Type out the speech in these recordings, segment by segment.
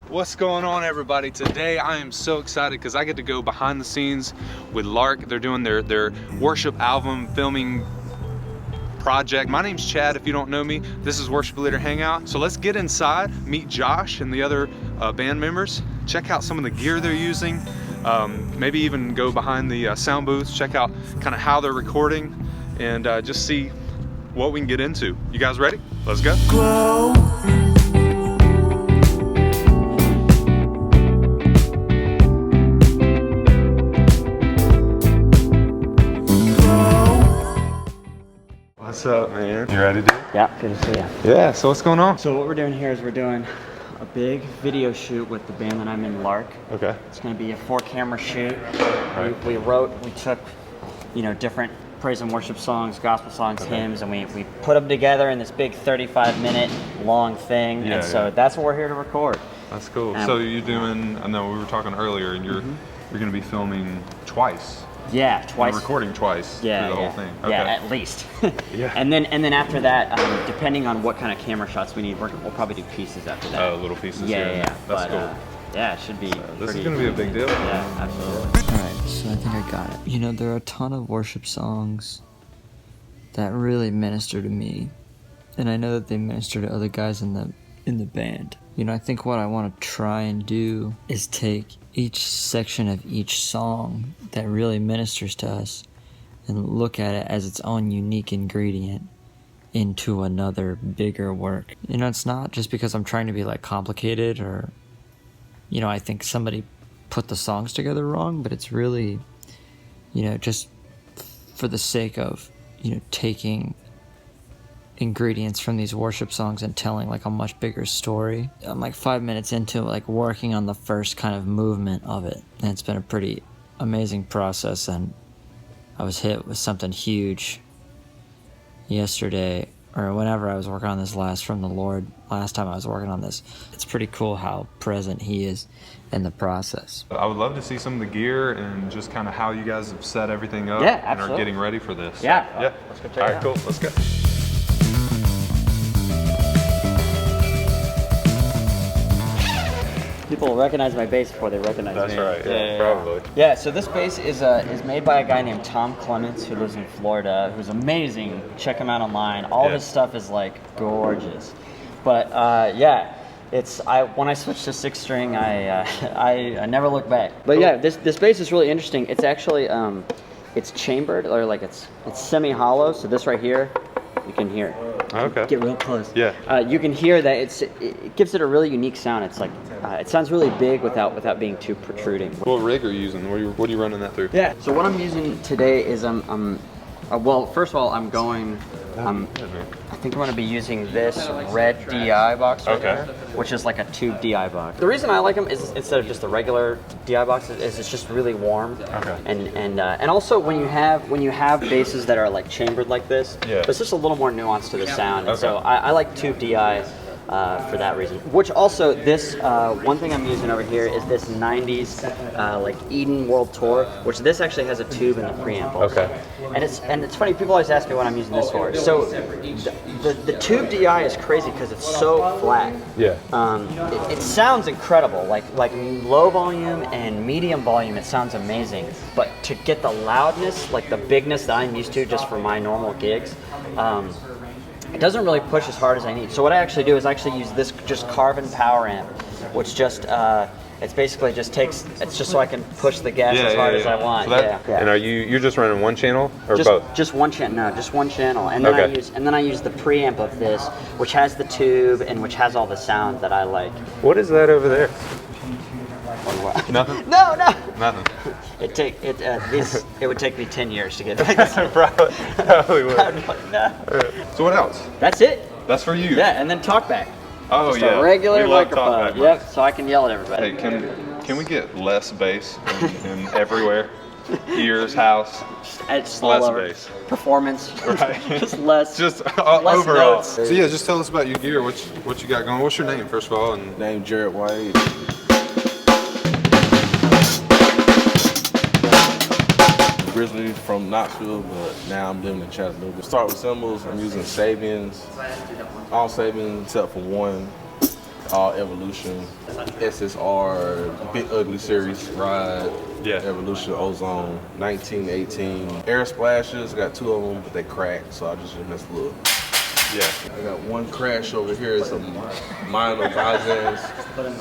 What's going on, everybody? Today I am so excited because I get to go behind the scenes with Lark. They're doing their worship album filming project. My name's Chad, if you don't know me. This is Worship Leader Hangout. So let's get inside, meet Josh and the other band members, check out some of the gear they're using, maybe even go behind the sound booths, check out kind of how they're recording, and just see what we can get into. You guys ready? Let's go. Glow. What's up, man? You ready, dude? Yeah, good to see you. Yeah, so what's going on? So what we're doing here is we're doing a big video shoot with the band that I'm in, Lark. Okay. It's going to be a 4-camera shoot. Right. We took, different praise and worship songs, gospel songs, hymns, and we put them together in this big 35-minute long thing. Yeah, and so that's what we're here to record. That's cool. So you're doing, I know we were talking earlier, and you're going to be filming twice. Yeah, twice. You're recording twice through the whole thing. Okay. Yeah, at least. Yeah. And then after that, depending on what kind of camera shots we need, we'll probably do pieces after that. Oh, little pieces. Yeah. That's cool. Yeah, it should be. This is going to be a big deal. Yeah, absolutely. All right, so I think I got it. There are a ton of worship songs that really minister to me, and I know that they minister to other guys in the band. I think what I want to try and do is take each section of each song that really ministers to us and look at it as its own unique ingredient into another bigger work. It's not just because I'm trying to be complicated or, I think somebody put the songs together wrong, but it's really, just for the sake of, taking ingredients from these worship songs and telling a much bigger story. I'm 5 minutes into working on the first kind of movement of it, and it's been a pretty amazing process. And I was hit with something huge yesterday, or whenever I was working on this from the Lord last time I was working on this. It's pretty cool how present He is in the process. I would love to see some of the gear and just kind of how you guys have set everything up and are getting ready for this. Yeah. Let's go check it out. All right, cool. Let's go. People recognize my bass before they recognize me. That's right. Yeah, probably. Yeah. So this bass is made by a guy named Tom Clements who lives in Florida, who's amazing. Check him out online. All his stuff is gorgeous. But when I switched to 6-string, I never looked back. But yeah, this bass is really interesting. It's actually it's chambered, or it's semi-hollow. So this right here, you can hear. Okay. Get real close. Yeah. You can hear that it gives it a really unique sound. It's it sounds really big without being too protruding. What rig are you using? What are you running that through? Yeah. So what I'm using today is well, first of all, I think I'm going to be using this red DI box right there, which is like a tube DI box. The reason I like them is instead of just the regular DI box is it's just really warm. Okay. And also when you have basses that are chambered like this, it's just a little more nuance to the sound. And so I like tube DI for that reason. Which also this one thing I'm using over here is this 90s Eden World Tour, which this actually has a tube in the preamp also. Okay. And it's funny, people always ask me what I'm using this for. So the tube DI is crazy because it's so flat. Yeah. It sounds incredible, like low volume and medium volume, it sounds amazing. But to get the loudness, the bigness that I'm used to just for my normal gigs, it doesn't really push as hard as I need. So what I actually do is I actually use this just Carvin power amp, which just it's basically just it's just so I can push the gas as hard as I want. So and you're just running one channel or both? Just one channel. No, just one channel. And then I use the preamp of this, which has the tube and which has all the sound that I like. What is that over there? Nothing? No. Nothing. It would take me 10 years to get back. Probably would. No. So what else? That's it. That's for you. Yeah, and then talkback. Oh, just a regular microphone. Talkback. Yep. So I can yell at everybody. Hey, can we get less bass in everywhere? Ears, house. It's less all over. bass. Performance. Right. Just less. Just less overall. notes. So yeah, just tell us about your gear. What you got going? What's your name first of all? And name Jared White. Originally from Knoxville, but now I'm living in Chattanooga. Start with cymbals. I'm using Sabians, all Sabians except for one. all Evolution, SSR, Big Ugly Series, Ride, Yeah. Evolution, Ozone, 1918. Air Splashes, got 2 of them, but they cracked, so I just messed a little. Yeah. I got one crash over here. It's a minor Vazans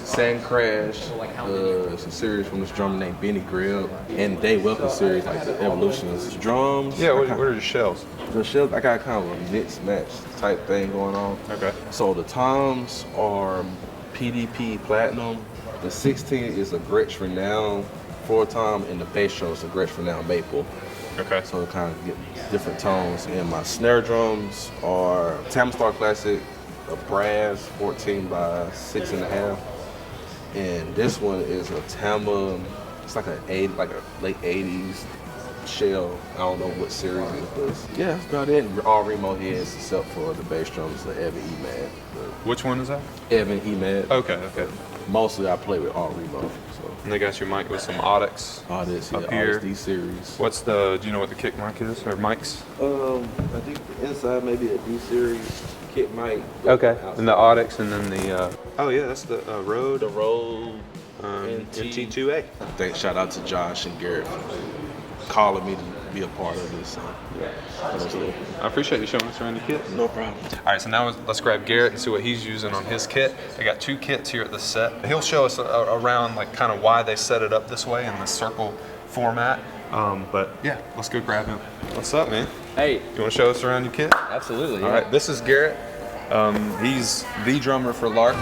Sand Crash. It's a series from this drummer named Benny Gribb. And Day Welcome series, like the Evolutions drums. Yeah, what are your shells? The shells, I got kind of a mixed match type thing going on. Okay. So the toms are PDP Platinum. The 16 is a Gretsch Renown 4-tom, and the bass drum is a Gretsch Renown Maple. Okay. So it kind of get different tones. And my snare drums are Tamistar Classic, a brass 14 by 6.5. And this one is a Tama, it's like a late 80s shell. I don't know what series it was. Yeah, that's about it. All Remo heads except for the bass drums, the Evan E-Mad. Which one is that? Evan E-Mad. Okay. Mostly I play with all Remo. So. And they got your mic with some Audix. Audix, up yeah, here. Audix D series. Do you know what the kick mic is, or mics? I think the inside maybe a D series kick mic. Okay. And the Audix, and then the that's the Rode. The Rode NT2A. Thanks, shout out to Josh and Garrett for calling me to be a part of this. I appreciate you showing us around your kit. No problem. All right, so now let's grab Garrett and see what he's using on his kit. I got 2 kits here at the set. He'll show us around like kind of why they set it up this way in the circle format. But yeah, let's go grab him. What's up, man? Hey, You want to show us around your kit? absolutely. All right, this is Garrett. He's the drummer for Lark.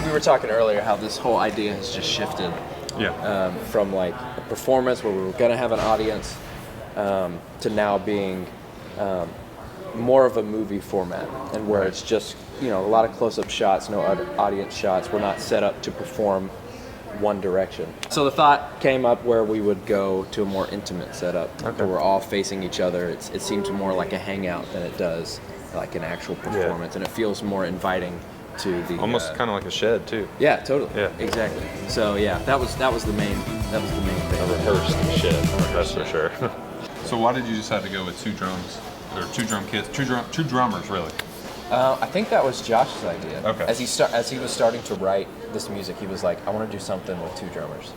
We were talking earlier how this whole idea has just shifted from like a performance where we were going to have an audience to now being more of a movie format, and where it's just, a lot of close-up shots, no other audience shots. We're not set up to perform one direction. So the thought came up where we would go to a more intimate setup, where we're all facing each other. It seems more like a hangout than it does like an actual performance, and it feels more inviting to the Almost kind of like a shed too. Yeah, totally. Yeah. Exactly. So yeah, that was the main thing. A rehearsed shed, that's for sure. So why did you decide to go with 2 drums, or 2 drum kits, 2 drummers really? I think that was Josh's idea. Okay. As he was starting to write this music, he was like, I want to do something with 2 drummers.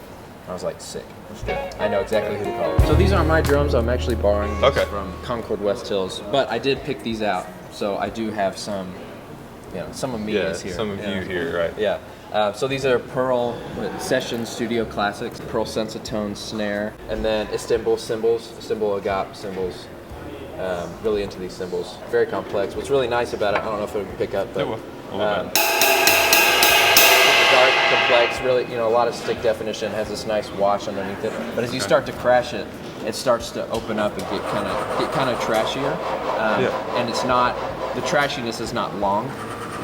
I was like, sick. Let's do it. I know exactly who to call. So these aren't my drums. I'm actually borrowing these from Concord West Hills, but I did pick these out, so I do have some. Some of me is here. Some of you here, right? Yeah. So these are Pearl Session Studio Classics, Pearl Sensitone snare, and then Istanbul cymbals, Istanbul Agap cymbals. Really into these cymbals. Very complex. What's really nice about it, I don't know if it would pick up, but It will. A little bit. dark, complex, really, a lot of stick definition, has this nice wash underneath it. But as you start to crash it, it starts to open up and get kind of trashier. And it's not, the trashiness is not long,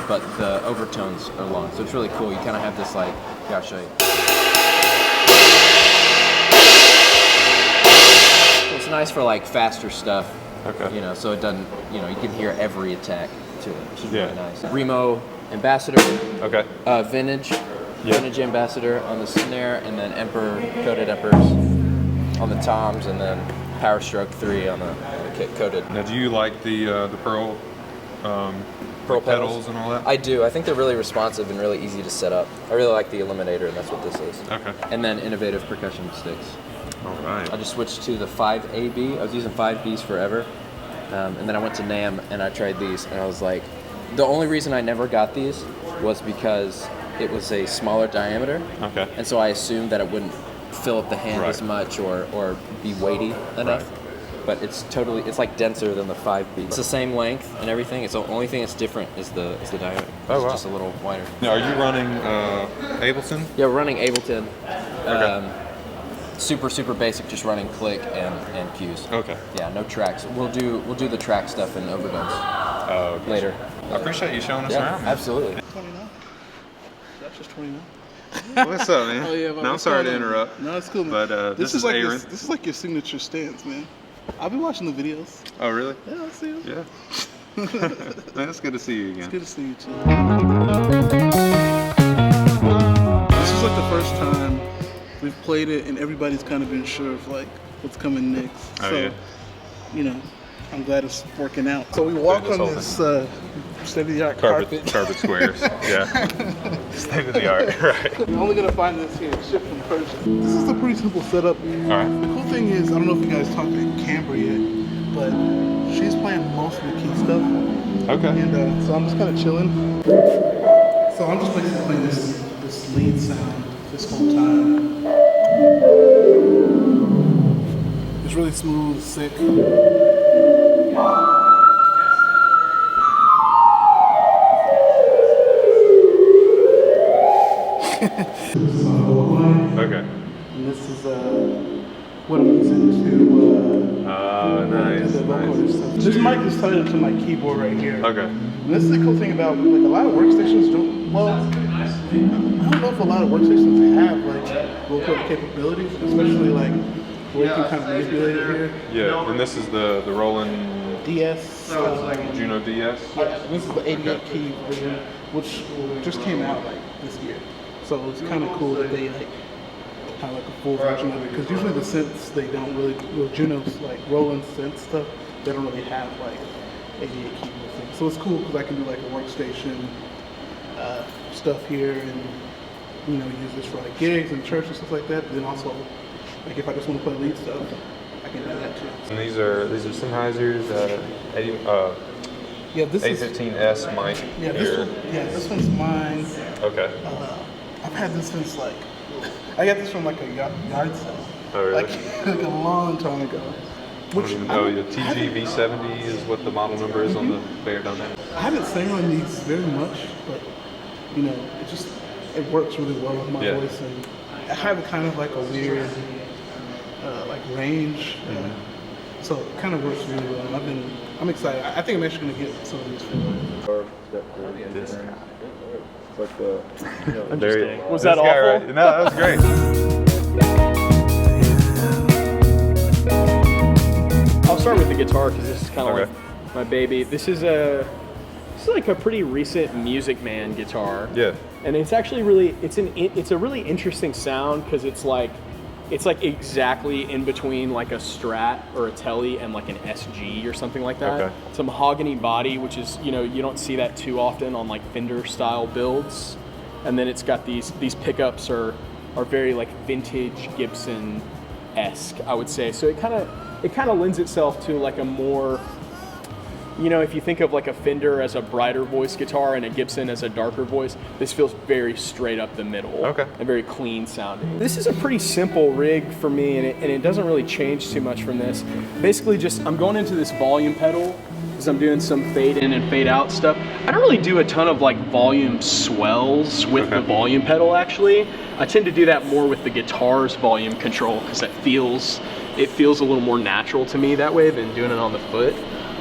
but the overtones are long. So it's really cool. You kind of have this like, here, I'll show you. So it's nice for like faster stuff. Okay. So it doesn't, you can hear every attack to it, which is Yeah. really nice. Remo Ambassador. Okay. Vintage Ambassador on the snare, and then coated Emperors on the toms, and then Power Stroke 3 on the kit coated. Now, do you like the Pearl pedals and all that? I do. I think they're really responsive and really easy to set up. I really like the Eliminator, and that's what this is. Okay. And then innovative percussion sticks. All right. I just switched to the 5AB. I was using 5Bs forever. And then I went to NAMM and I tried these, and I was like, the only reason I never got these was because it was a smaller diameter. Okay. And so I assumed that it wouldn't fill up the hand as much or be weighty enough. Right. But it's like denser than the 5B. It's the same length and everything. It's the only thing that's different is the diameter. Oh, wow. It's just a little wider. Now, are you running Ableton? Yeah, we're running Ableton. Super basic, just running click and cues. Okay. Yeah, no tracks. We'll do the track stuff in overdubs later. I appreciate you showing us around, man. Absolutely. 29. That's just 29. What's up, man? Oh yeah. No, I'm sorry to interrupt. No, it's cool, man. But this is like Aaron. this is like your signature stance, man. I've been watching the videos. Oh, really? Yeah, I see them. Yeah. Man, it's good to see you again. It's good to see you too. This is like the first time we've played it, and everybody's kind of been sure of like what's coming next. Oh, so, yeah. I'm glad it's working out. So we walk on this state-of-the-art carpet. Carpet squares. Yeah. State of the art. Right. You're only gonna find this here, shipped from Persia. This is a pretty simple setup. All right. The cool thing is, I don't know if you guys talked to Canberra yet, but she's playing most of the key stuff. Okay. And so I'm just kind of chilling. So I'm just basically playing this lead sound this whole time. It's really smooth, sick. This is my vocal line. Okay. And this is what I'm using to Nice. do the vocal stuff. This mic is tied into my keyboard right here. Okay. And this is the cool thing about like a lot of workstations don't. Well, I don't know if a lot of workstations have like vocal capabilities, especially like where you can kind of manipulate it here. Yeah. And this is the Roland DS. Juno DS. Yeah, this is the 88 key version, which just came out like this year. So it's kind of cool that they like have like a full version of it, because usually the synths they don't really, well, Juno's like Roland synth stuff, they don't really have like 88 keyboard things. So it's cool because I can do like a workstation stuff here, and use this for like gigs and church and stuff like that. But then also like if I just want to play lead stuff, I can do that too. And these are Sennheisers. Yeah, this is A15S mic. yeah, this one's mine. Okay. I've had this since like, I got this from like a yard sale. Oh, really? Like a long time ago. Which The TG V70 is what the model number is on the bear down there. I haven't sang on these very much, but it works really well with my voice, and I have kind of like a weird like range, so it kind of works really well. And I'm excited. I think I'm actually gonna get some of these for This guy. Like the, I'm just kidding. Was This that guy, awful? right? No, that was great. I'll start with the guitar because this is kind of Okay. like my baby. This is like a pretty recent Music Man guitar. Yeah. And it's actually really it's a really interesting sound because it's like exactly in between like a Strat or a Tele and like an SG or something like that. Okay. It's a mahogany body, which is you don't see that too often on like Fender style builds. And then it's got these pickups are very like vintage Gibson-esque, I would say. So it kind of lends itself to like a more, if you think of like a Fender as a brighter voice guitar and a Gibson as a darker voice, this feels very straight up the middle. Okay. And very clean sounding. This is a pretty simple rig for me, and it doesn't really change too much from this. Basically I'm going into this volume pedal because I'm doing some fade in and fade out stuff. I don't really do a ton of like volume swells with the volume pedal actually. I tend to do that more with the guitar's volume control because it feels a little more natural to me that way than doing it on the foot.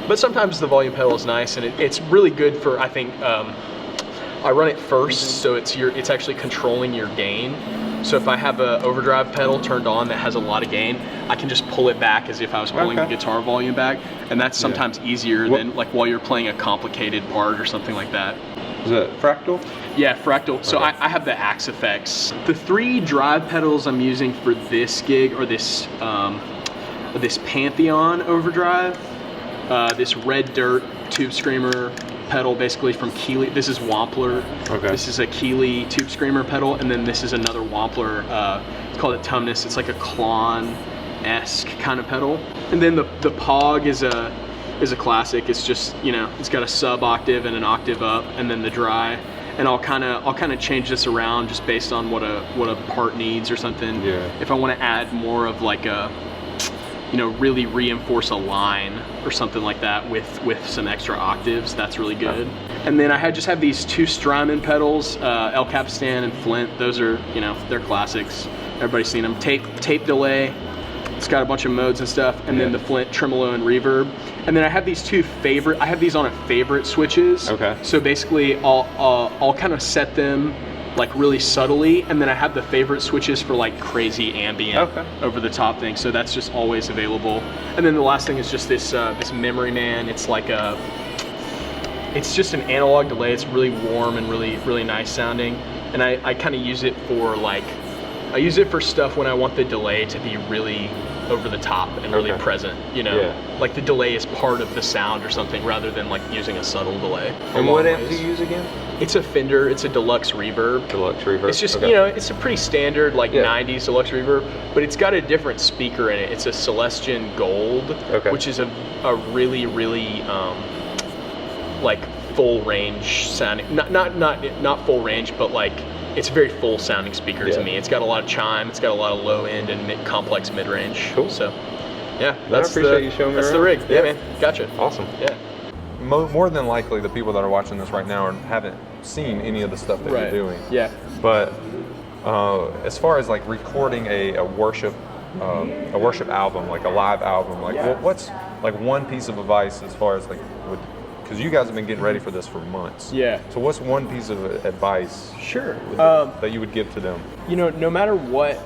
But sometimes the volume pedal is nice, and it's really good for, I think, I run it first, so it's actually controlling your gain. So if I have an overdrive pedal turned on that has a lot of gain, I can just pull it back as if I was pulling the guitar volume back, and that's sometimes easier than like while you're playing a complicated part or something like that. Is that Fractal? Yeah, Fractal. So I have the Axe Effects. The 3 drive pedals I'm using for this gig are this Pantheon overdrive, this Red Dirt Tube Screamer pedal, basically from Keeley. This is Wampler. Okay. This is a Keeley Tube Screamer pedal, and then this is another Wampler. It's called a Tumnus. It's like a Klon-esque kind of pedal. And then the Pog is a classic. It's just it's got a sub octave and an octave up, and then the dry. And I'll kind of change this around just based on what a part needs or something. Yeah. If I want to add more of like a really reinforce a line or something like that with some extra octaves, that's really good. And then I just have these 2 Strymon pedals, El Capistan and Flint. Those are, they're classics. Everybody's seen them. Tape delay. It's got a bunch of modes and stuff. And then the Flint tremolo and reverb. And then I have these 2 I have these on a favorite switches. Okay. So basically I'll kind of set them like really subtly, and then I have the favorite switches for like crazy ambient over the top thing, so that's just always available. And then the last thing is just this Memory Man. It's like it's just an analog delay. It's really warm and really nice sounding, and I kind of use it for I use it for stuff when I want the delay to be really over the top and really present, you know? Yeah. Like the delay is part of the sound or something rather than like using a subtle delay. And what amp do you use again? It's a Fender, it's a deluxe reverb. Deluxe reverb. It's just, you know, it's a pretty standard like 90s deluxe reverb, but it's got a different speaker in it. It's a Celestion Gold, which is a really, really like full range sounding, not full range, but like it's a very full sounding speaker to me. It's got a lot of chime, it's got a lot of low end and complex mid range. Cool. So yeah, I appreciate you showing me that's around. the rig. Yeah, man, gotcha. Awesome. Yeah. More than likely, the people that are watching this right now haven't seen any of the stuff that you're doing. Yeah. But as far as like recording a worship album, like a live album, like what's like one piece of advice as far as like because you guys have been getting ready for this for months. Yeah. So what's one piece of advice that you would give to them? You know, no matter what,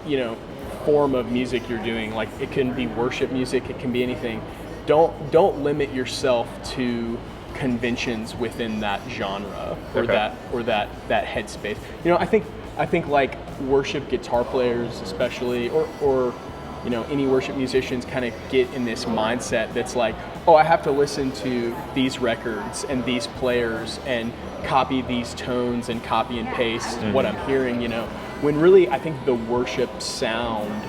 you know, form of music you're doing, like it can be worship music, it can be anything. Don't limit yourself to conventions within that genre or that headspace. You know, I think like worship guitar players especially or you know, any worship musicians kind of get in this mindset that's like, oh, I have to listen to these records and these players and copy these tones and copy and paste what I'm hearing, you know, when really I think the worship sound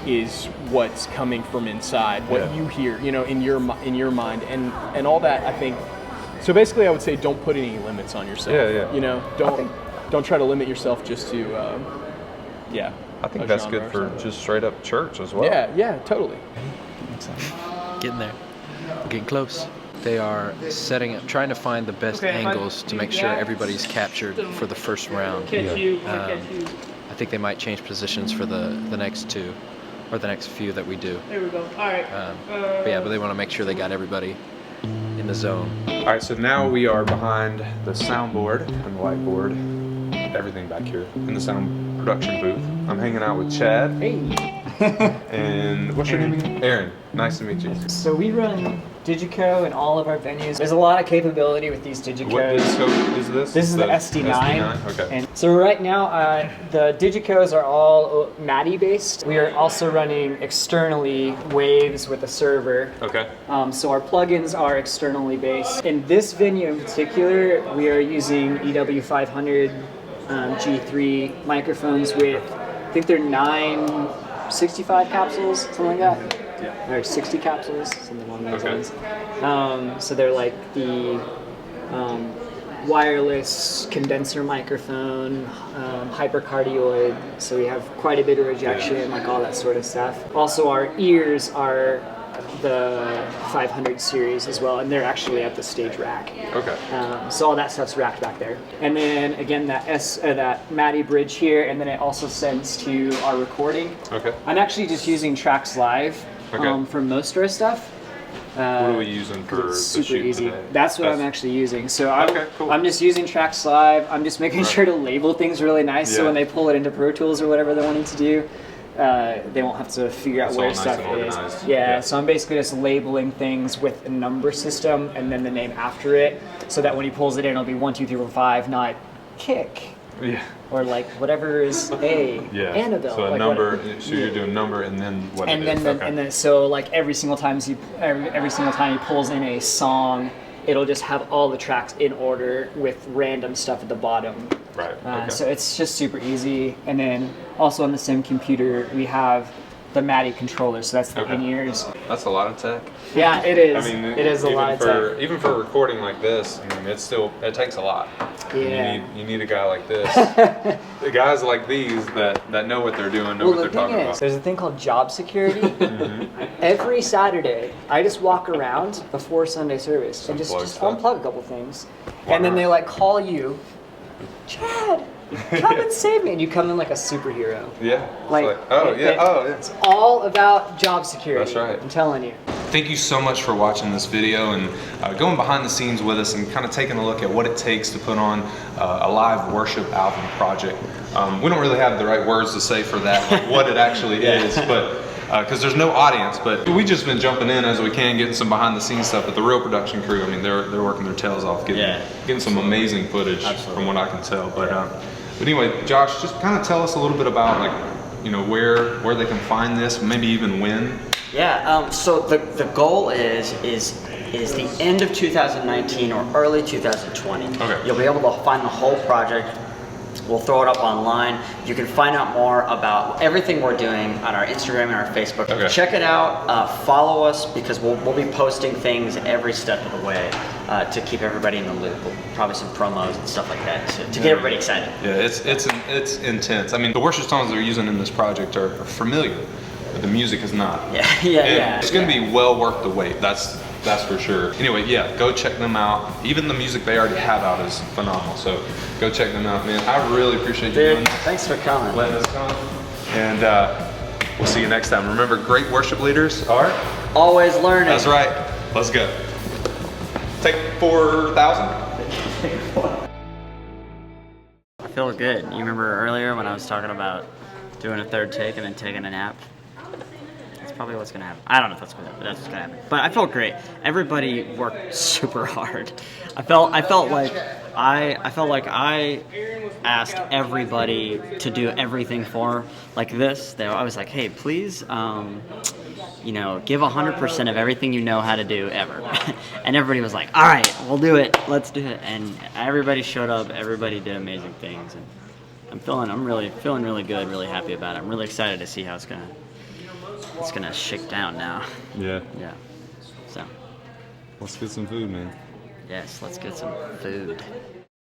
is what's coming from inside, what you hear, you know, in your mind and all that. I think so basically I would say don't put any limits on yourself. You know, don't try to limit yourself just to I think that's good for just straight up church as well. Yeah, totally. Getting there. We're getting close. They are setting up, trying to find the best angles to make sure everybody's captured for the first round. I think they might change positions for the next two, or the next few that we do. There we go. All right. But they want to make sure they got everybody in the zone. All right, so now we are behind the soundboard and the whiteboard, everything back here in the sound production booth. I'm hanging out with Chad. Hey. And what's your name again? Aaron. Nice to meet you. So we run Digico in all of our venues. There's a lot of capability with these Digicos. What Digico is this? This is the SD9. Okay. And so right now, the Digicos are all MADI based. We are also running externally Waves with a server. Okay. So our plugins are externally based. In this venue in particular, we are using EW500 G3 microphones with, I think they're 965 capsules, something like that. Yeah. Or 60 capsules, something along those lines. So they're like the wireless condenser microphone, hypercardioid, so we have quite a bit of rejection, like all that sort of stuff. Also our ears are the 500 series as well, and they're actually at the stage rack. Okay. So all that stuff's racked back there. And then again, that MADI bridge here, and then it also sends to our recording. Okay. I'm actually just using Tracks Live for most of our stuff. What are we using for it's the super shoot easy. today? That's what I'm actually using. So cool. I'm just using Tracks Live. I'm just making sure to label things really nice, so when they pull it into Pro Tools or whatever they're wanting to do, they won't have to figure out where stuff is. Yeah, so I'm basically just labeling things with a number system and then the name after it, so that when he pulls it in, it'll be 1, 2, 3, 4, 5, not kick. Yeah. Or like whatever is Annabelle. So a like number. So you're doing number and then what and it then is. and then so like every single time he pulls in a song, it'll just have all the tracks in order with random stuff at the bottom. Right. So it's just super easy. And then also on the same computer we have the MADI controller, so that's the in-ears. That's a lot of tech. Yeah, it is. I mean, it is a lot of tech. Even for recording like this, I mean, it takes a lot. Yeah. You need a guy like this. The guys like these that know what they're doing, know what they're talking about. There's a thing called job security. Every Saturday, I just walk around before Sunday service and just unplug a couple things, and then they like call you, Chad, come and save me, and you come in like a superhero. Yeah. Like It's all about job security. That's right. I'm telling you. Thank you so much for watching this video and going behind the scenes with us and kind of taking a look at what it takes to put on a live worship album project. We don't really have the right words to say for that, like what it actually is, but because there's no audience, but we just been jumping in as we can, getting some behind the scenes stuff. But the real production crew, I mean, they're working their tails off, getting some amazing footage from what I can tell. But anyway, Josh, just kind of tell us a little bit about like you know, where they can find this, maybe even when? Yeah. So the goal is the end of 2019 or early 2020. Okay. You'll be able to find the whole project. We'll throw it up online. You can find out more about everything we're doing on our Instagram and our Facebook. Okay. Check it out. Follow us because we'll be posting things every step of the way to keep everybody in the loop. Probably some promos and stuff like that to get everybody excited. Yeah, it's intense. I mean, the worship songs they're using in this project are familiar, but the music is not. Yeah. It's going to be well worth the wait. That's for sure. Anyway, yeah, go check them out. Even the music they already have out is phenomenal. So go check them out, man. I really appreciate you doing this. Thanks for coming. Letting us come. And we'll see you next time. Remember, great worship leaders are always learning. That's right. Let's go. Take 4,000. I feel good. You remember earlier when I was talking about doing a third take and then taking a nap? That's probably what's gonna happen. I don't know if that's gonna happen, but that's what's gonna happen. But I felt great. Everybody worked super hard. I felt like I asked everybody to do everything for like this. I was like, hey, please, you know, give 100% of everything you know how to do ever. And everybody was like, all right, we'll do it. Let's do it. And everybody showed up. Everybody did amazing things. And I'm really feeling really good, really happy about it. I'm really excited to see how it's gonna shake down now. Yeah. Yeah. So. Let's get some food, man. Yes, let's get some food.